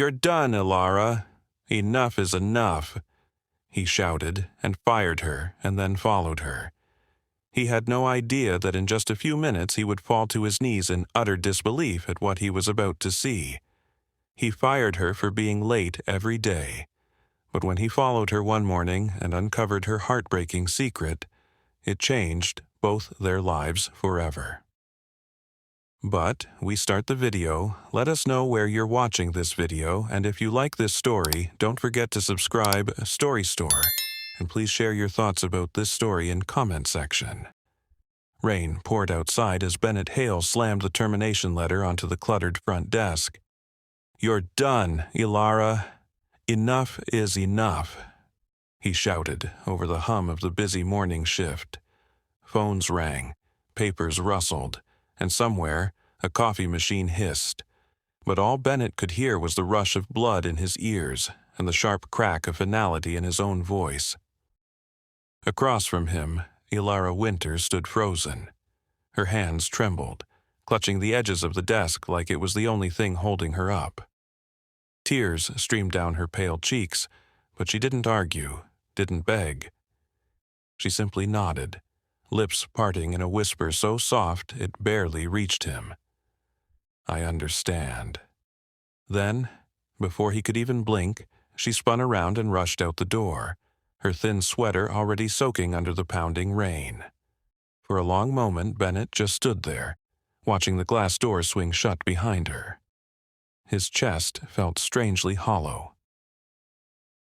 "You're done, Ilara. Enough is enough," he shouted and fired her and then followed her. He had no idea that in just a few minutes he would fall to his knees in utter disbelief at what he was about to see. He fired her for being late every day, but when he followed her one morning and uncovered her heartbreaking secret, it changed both their lives forever. But we start the video. Let us know where you're watching this video, and if you like this story, don't forget to subscribe Story Store, and please share your thoughts about this story in comment section. Rain poured outside as Bennett Hale slammed the termination letter onto the cluttered front desk. "You're done, Ilara. Enough is enough," he shouted over the hum of the busy morning shift. Phones rang, papers rustled, and somewhere a coffee machine hissed. But all Bennett could hear was the rush of blood in his ears and the sharp crack of finality in his own voice. Across from him, Ilara Winters stood frozen. Her hands trembled, clutching the edges of the desk like it was the only thing holding her up. Tears streamed down her pale cheeks, but she didn't argue, didn't beg. She simply nodded, lips parting in a whisper so soft it barely reached him. "I understand." Then, before he could even blink, she spun around and rushed out the door, her thin sweater already soaking under the pounding rain. For a long moment, Bennett just stood there, watching the glass door swing shut behind her. His chest felt strangely hollow.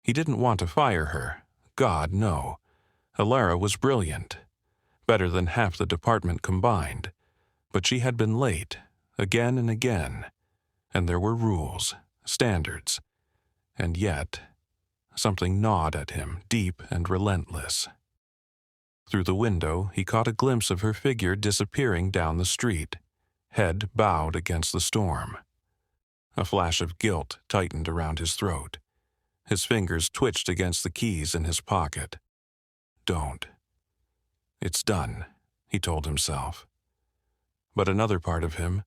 He didn't want to fire her. God, no. Ilara was brilliant, better than half the department combined, but she had been late, again and again, and there were rules, standards, and yet something gnawed at him, deep and relentless. Through the window, he caught a glimpse of her figure disappearing down the street, head bowed against the storm. A flash of guilt tightened around his throat. His fingers twitched against the keys in his pocket. "Don't. It's done," he told himself. But another part of him,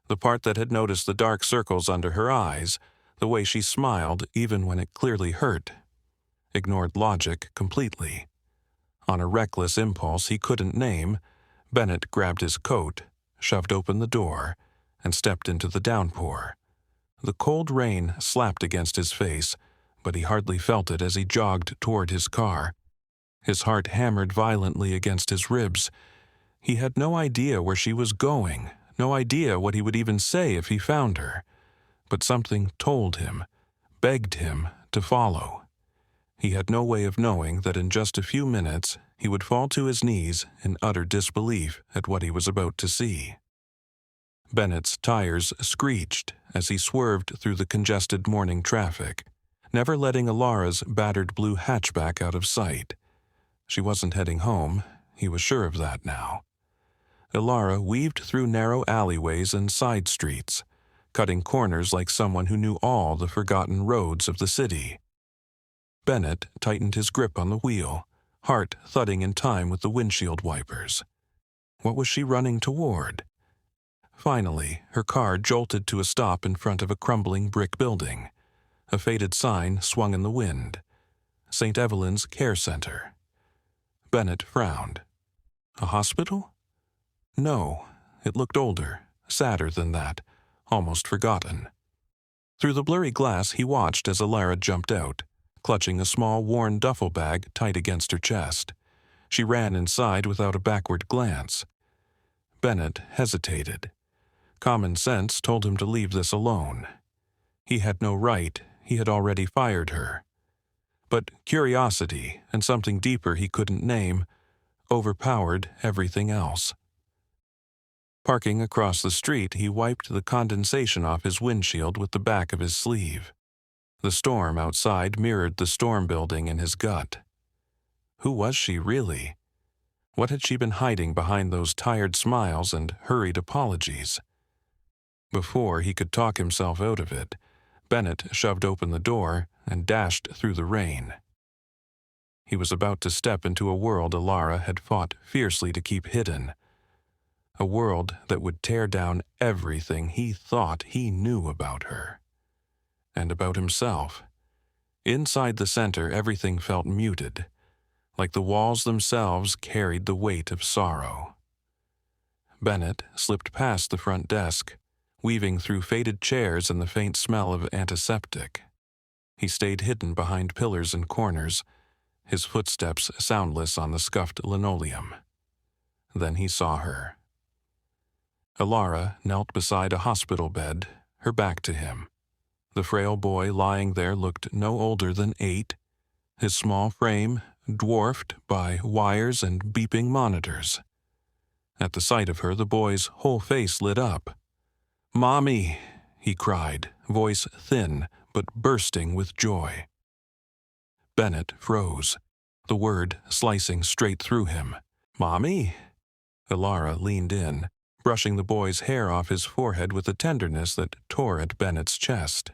the part that had noticed the dark circles under her eyes, the way she smiled even when it clearly hurt, ignored logic completely. On a reckless impulse he couldn't name, Bennett grabbed his coat, shoved open the door, and stepped into the downpour. The cold rain slapped against his face, but he hardly felt it as he jogged toward his car. His heart hammered violently against his ribs. He had no idea where she was going, no idea what he would even say if he found her. But something told him, begged him to follow. He had no way of knowing that in just a few minutes he would fall to his knees in utter disbelief at what he was about to see. Bennett's tires screeched as he swerved through the congested morning traffic, never letting Ilara's battered blue hatchback out of sight. She wasn't heading home, he was sure of that now. Ilara weaved through narrow alleyways and side streets, cutting corners like someone who knew all the forgotten roads of the city. Bennett tightened his grip on the wheel, heart thudding in time with the windshield wipers. What was she running toward? Finally, her car jolted to a stop in front of a crumbling brick building. A faded sign swung in the wind. St. Evelyn's Care Center. Bennett frowned. A hospital? No, it looked older, sadder than that, almost forgotten. Through the blurry glass he watched as Ilara jumped out, clutching a small worn duffel bag tight against her chest. She ran inside without a backward glance. Bennett hesitated. Common sense told him to leave this alone. He had no right, he had already fired her. But curiosity, and something deeper he couldn't name, overpowered everything else. Parking across the street, he wiped the condensation off his windshield with the back of his sleeve. The storm outside mirrored the storm building in his gut. Who was she really? What had she been hiding behind those tired smiles and hurried apologies? Before he could talk himself out of it, Bennett shoved open the door and dashed through the rain. He was about to step into a world Ilara had fought fiercely to keep hidden. A world that would tear down everything he thought he knew about her. and about himself. Inside the center, everything felt muted, like the walls themselves carried the weight of sorrow. Bennett slipped past the front desk, weaving through faded chairs and the faint smell of antiseptic. He stayed hidden behind pillars and corners, his footsteps soundless on the scuffed linoleum. Then he saw her. Alara knelt beside a hospital bed, her back to him. The frail boy lying there looked no older than 8, his small frame dwarfed by wires and beeping monitors. At the sight of her, the boy's whole face lit up. "Mommy!" he cried, voice thin but bursting with joy. Bennett froze, the word slicing straight through him. "Mommy?" Alara leaned in, brushing the boy's hair off his forehead with a tenderness that tore at Bennett's chest.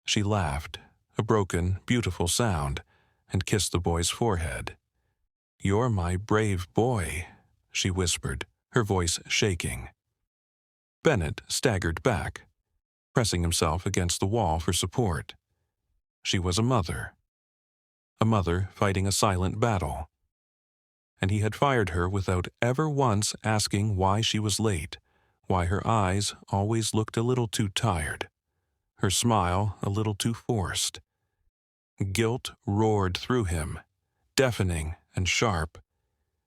She laughed, a broken, beautiful sound, and kissed the boy's forehead. "You're my brave boy," she whispered, her voice shaking. Bennett staggered back, pressing himself against the wall for support. She was a mother fighting a silent battle. And he had fired her without ever once asking why she was late, why her eyes always looked a little too tired, her smile a little too forced. Guilt roared through him, deafening and sharp.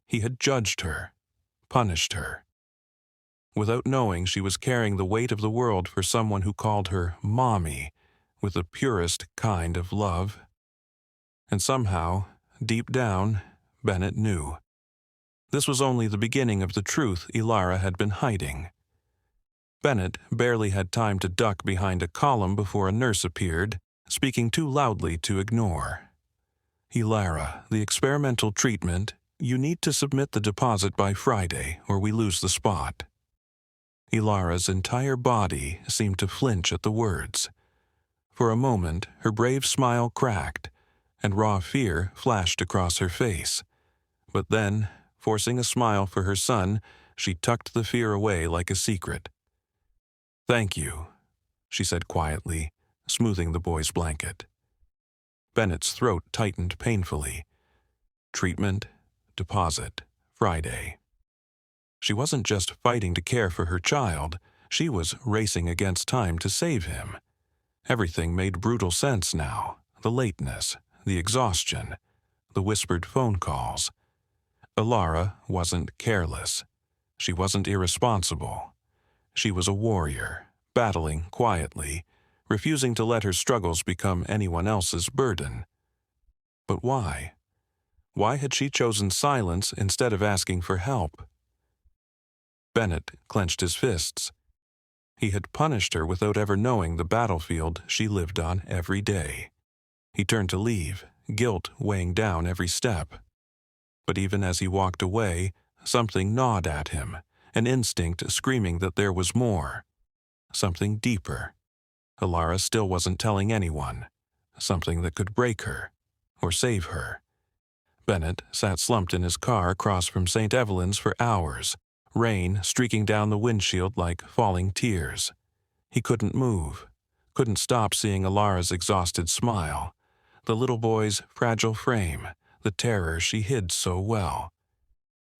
He had judged her, punished her. Without knowing, she was carrying the weight of the world for someone who called her Mommy with the purest kind of love. And somehow, deep down, Bennett knew. This was only the beginning of the truth Alara had been hiding. Bennett barely had time to duck behind a column before a nurse appeared, speaking too loudly to ignore. "Alara, the experimental treatment, you need to submit the deposit by Friday or we lose the spot." Alara's entire body seemed to flinch at the words. For a moment, her brave smile cracked, and raw fear flashed across her face. But then, forcing a smile for her son, she tucked the fear away like a secret. "Thank you," she said quietly, smoothing the boy's blanket. Bennett's throat tightened painfully. Treatment, deposit, Friday. She wasn't just fighting to care for her child, she was racing against time to save him. Everything made brutal sense now, the lateness, the exhaustion, the whispered phone calls. Alara wasn't careless. She wasn't irresponsible. She was a warrior, battling quietly, refusing to let her struggles become anyone else's burden. But why? Why had she chosen silence instead of asking for help? Bennett clenched his fists. He had punished her without ever knowing the battlefield she lived on every day. He turned to leave, guilt weighing down every step. But even as he walked away, something gnawed at him, an instinct screaming that there was more. Something deeper. Alara still wasn't telling anyone. Something that could break her, or save her. Bennett sat slumped in his car across from St. Evelyn's for hours, rain streaking down the windshield like falling tears. He couldn't move, couldn't stop seeing Alara's exhausted smile, the little boy's fragile frame, the terror she hid so well.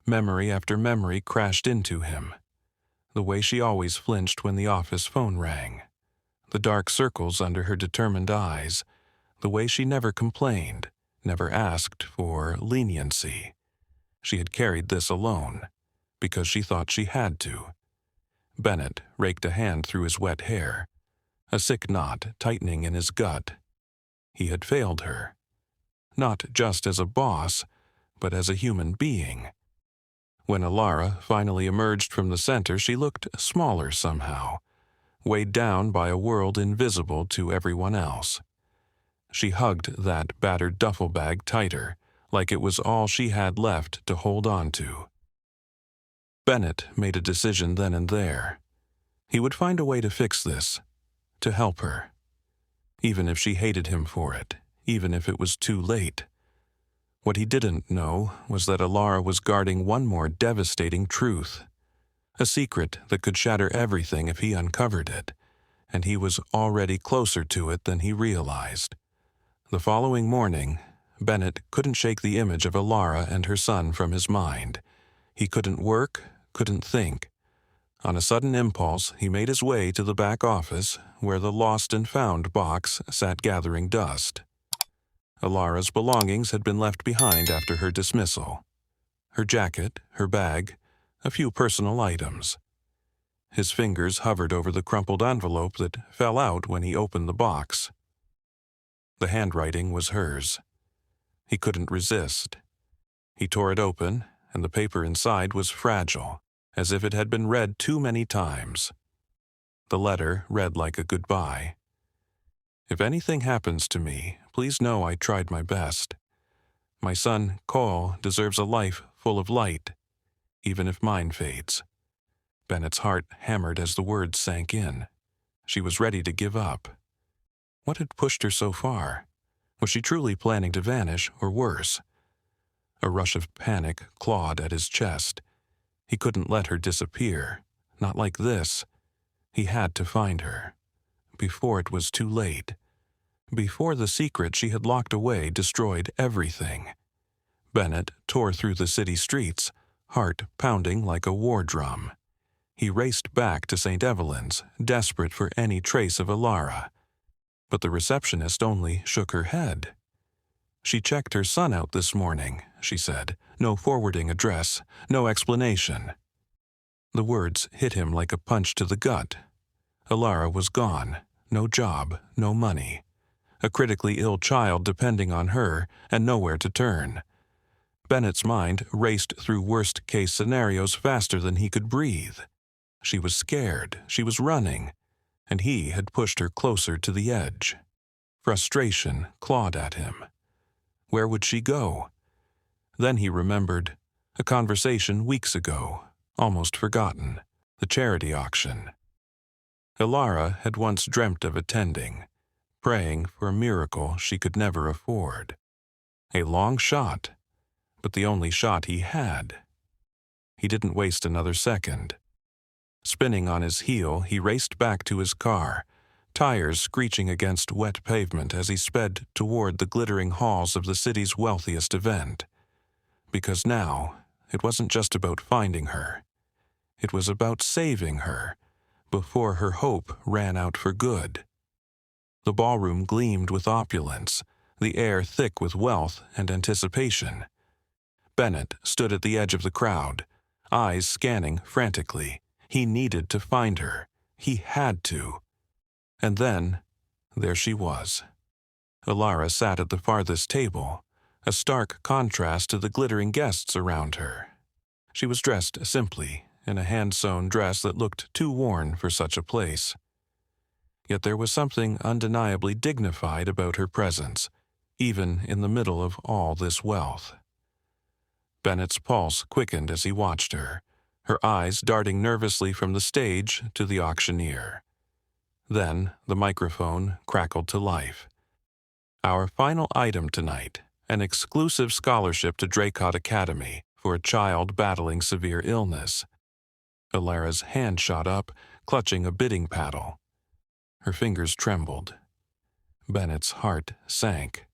Memory after memory crashed into him. The way she always flinched when the office phone rang. The dark circles under her determined eyes. The way she never complained, never asked for leniency. She had carried this alone, because she thought she had to. Bennett raked a hand through his wet hair, a sick knot tightening in his gut. He had failed her. Not just as a boss, but as a human being. When Alara finally emerged from the center, she looked smaller somehow, weighed down by a world invisible to everyone else. She hugged that battered duffel bag tighter, like it was all she had left to hold on to. Bennett made a decision then and there. He would find a way to fix this, to help her. Even if she hated him for it, even if it was too late. What he didn't know was that Alara was guarding one more devastating truth. A secret that could shatter everything if he uncovered it, and he was already closer to it than he realized. The following morning, Bennett couldn't shake the image of Alara and her son from his mind. He couldn't work, couldn't think. On a sudden impulse, he made his way to the back office, where the lost and found box sat gathering dust. Alara's belongings had been left behind after her dismissal. Her jacket, her bag, a few personal items. His fingers hovered over the crumpled envelope that fell out when he opened the box. The handwriting was hers. He couldn't resist. He tore it open, and the paper inside was fragile, as if it had been read too many times. The letter read like a goodbye. "If anything happens to me, please know I tried my best. My son, Cole, deserves a life full of light, even if mine fades." Bennett's heart hammered as the words sank in. She was ready to give up. What had pushed her so far? Was she truly planning to vanish, or worse? A rush of panic clawed at his chest. He couldn't let her disappear. Not like this. He had to find her. Before it was too late. Before the secret she had locked away destroyed everything. Bennett tore through the city streets, heart pounding like a war drum. He raced back to St. Evelyn's, desperate for any trace of Alara. But the receptionist only shook her head. "She checked her son out this morning," she said. "No forwarding address, no explanation." The words hit him like a punch to the gut. Alara was gone. No job, no money. A critically ill child depending on her, and nowhere to turn. Bennett's mind raced through worst-case scenarios faster than he could breathe. She was scared, she was running, and he had pushed her closer to the edge. Frustration clawed at him. Where would she go? Then he remembered a conversation weeks ago, almost forgotten, the charity auction. Alara had once dreamt of attending, praying for a miracle she could never afford. A long shot, but the only shot he had. He didn't waste another second. Spinning on his heel, he raced back to his car, tires screeching against wet pavement as he sped toward the glittering halls of the city's wealthiest event. Because now, it wasn't just about finding her. It was about saving her, before her hope ran out for good. The ballroom gleamed with opulence, the air thick with wealth and anticipation. Bennett stood at the edge of the crowd, eyes scanning frantically. He needed to find her. He had to. And then, there she was. Alara sat at the farthest table, a stark contrast to the glittering guests around her. She was dressed simply, in a hand-sewn dress that looked too worn for such a place. Yet there was something undeniably dignified about her presence, even in the middle of all this wealth. Bennett's pulse quickened as he watched her, her eyes darting nervously from the stage to the auctioneer. Then the microphone crackled to life. "Our final item tonight, an exclusive scholarship to Draycott Academy for a child battling severe illness." Alara's hand shot up, clutching a bidding paddle. Her fingers trembled. Bennett's heart sank.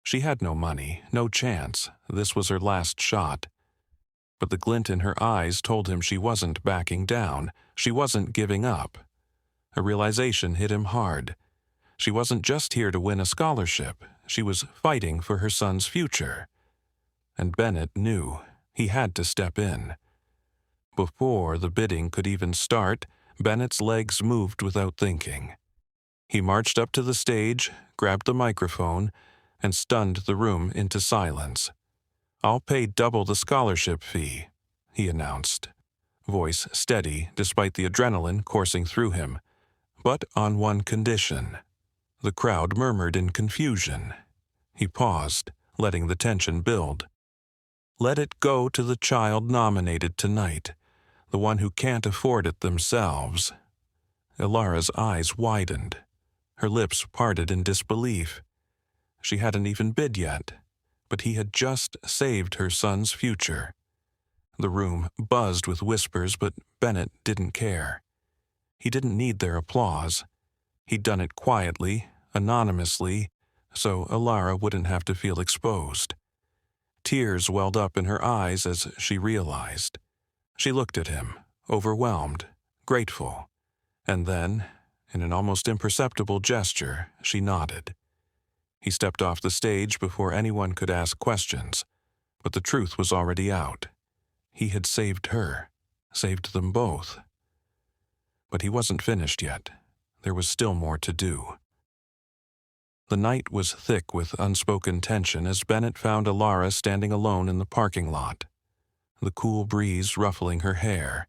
She had no money, no chance. This was her last shot. But the glint in her eyes told him she wasn't backing down. She wasn't giving up. A realization hit him hard. She wasn't just here to win a scholarship. She was fighting for her son's future. And Bennett knew he had to step in. Before the bidding could even start, Bennett's legs moved without thinking. He marched up to the stage, grabbed the microphone, and stunned the room into silence. "I'll pay double the scholarship fee," he announced, voice steady despite the adrenaline coursing through him, "but on one condition." The crowd murmured in confusion. He paused, letting the tension build. "Let it go to the child nominated tonight, the one who can't afford it themselves." Alara's eyes widened. Her lips parted in disbelief. She hadn't even bid yet, but he had just saved her son's future. The room buzzed with whispers, but Bennett didn't care. He didn't need their applause. He'd done it quietly, anonymously, so Alara wouldn't have to feel exposed. Tears welled up in her eyes as she realized. She looked at him, overwhelmed, grateful, and then, in an almost imperceptible gesture, she nodded. He stepped off the stage before anyone could ask questions, but the truth was already out. He had saved her, saved them both. But he wasn't finished yet. There was still more to do. The night was thick with unspoken tension as Bennett found Alara standing alone in the parking lot, the cool breeze ruffling her hair.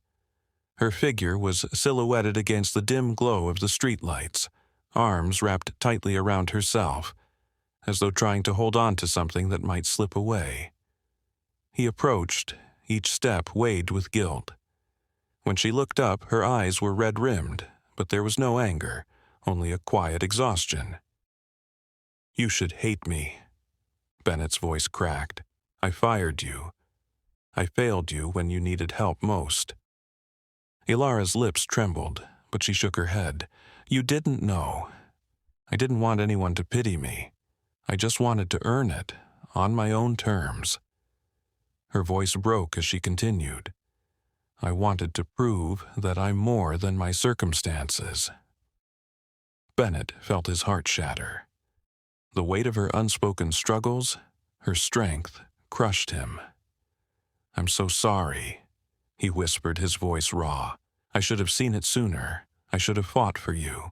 Her figure was silhouetted against the dim glow of the streetlights, arms wrapped tightly around herself, as though trying to hold on to something that might slip away. He approached, each step weighed with guilt. When she looked up, her eyes were red-rimmed, but there was no anger, only a quiet exhaustion. "You should hate me," Bennett's voice cracked. "I fired you. I failed you when you needed help most." Alara's lips trembled, but she shook her head. "You didn't know. I didn't want anyone to pity me. I just wanted to earn it, on my own terms." Her voice broke as she continued. "I wanted to prove that I'm more than my circumstances." Bennett felt his heart shatter. The weight of her unspoken struggles, her strength, crushed him. "I'm so sorry," he whispered, his voice raw. "I should have seen it sooner. I should have fought for you."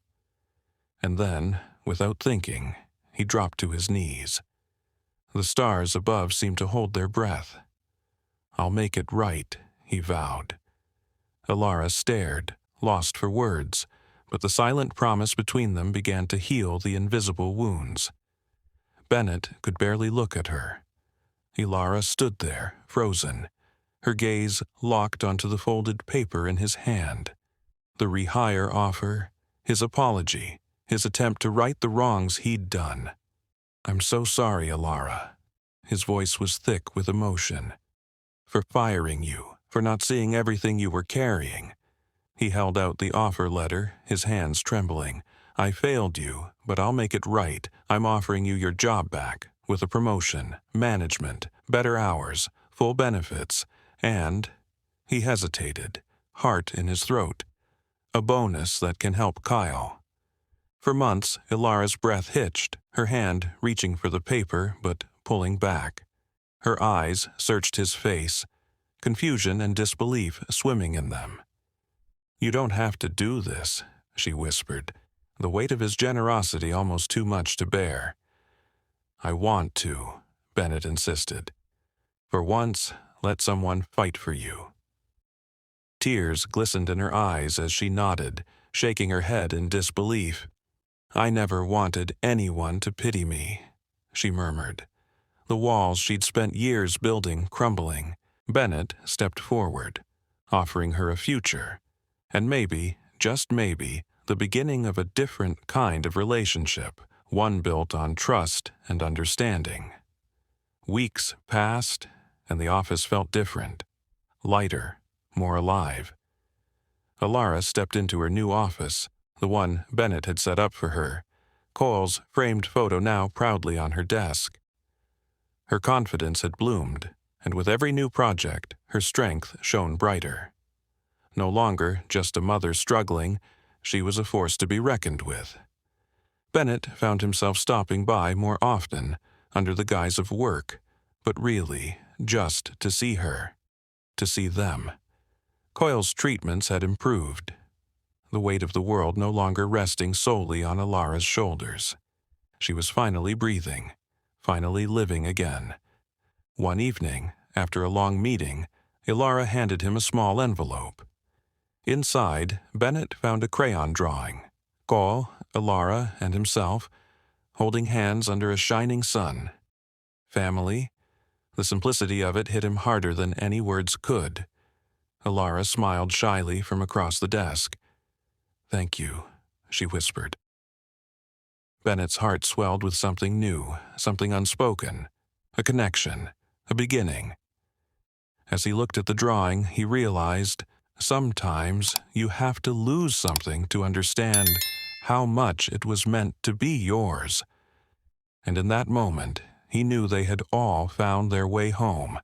And then, without thinking, he dropped to his knees. The stars above seemed to hold their breath. "I'll make it right," he vowed. Alara stared, lost for words, but the silent promise between them began to heal the invisible wounds. Bennett could barely look at her. Alara stood there, frozen, her gaze locked onto the folded paper in his hand. The rehire offer, his apology, his attempt to right the wrongs he'd done. "I'm so sorry, Alara." His voice was thick with emotion. "For firing you, for not seeing everything you were carrying." He held out the offer letter, his hands trembling. "I failed you, but I'll make it right. I'm offering you your job back, with a promotion, management, better hours, full benefits, and—" he hesitated, heart in his throat, "a bonus that can help Kyle." For months, Alara's breath hitched, her hand reaching for the paper but pulling back. Her eyes searched his face, confusion and disbelief swimming in them. "You don't have to do this," she whispered, the weight of his generosity almost too much to bear. "I want to," Bennett insisted. "For once, let someone fight for you." Tears glistened in her eyes as she nodded, shaking her head in disbelief. "I never wanted anyone to pity me," she murmured. The walls she'd spent years building crumbling. Bennett stepped forward, offering her a future, and maybe, just maybe, the beginning of a different kind of relationship, one built on trust and understanding. Weeks passed, and the office felt different, lighter, more alive. Alara stepped into her new office, the one Bennett had set up for her, Cole's framed photo now proudly on her desk. Her confidence had bloomed, and with every new project, her strength shone brighter. No longer just a mother struggling, she was a force to be reckoned with. Bennett found himself stopping by more often, under the guise of work, but really just to see her, to see them. Coyle's treatments had improved, the weight of the world no longer resting solely on Alara's shoulders. She was finally breathing, finally living again. One evening, after a long meeting, Alara handed him a small envelope. Inside, Bennett found a crayon drawing. Cole, Alara, and himself, holding hands under a shining sun. Family? The simplicity of it hit him harder than any words could. Alara smiled shyly from across the desk. "Thank you," she whispered. Bennett's heart swelled with something new, something unspoken, a connection, a beginning. As he looked at the drawing, he realized Sometimes you have to lose something to understand how much it was meant to be yours. And in that moment, he knew they had all found their way home,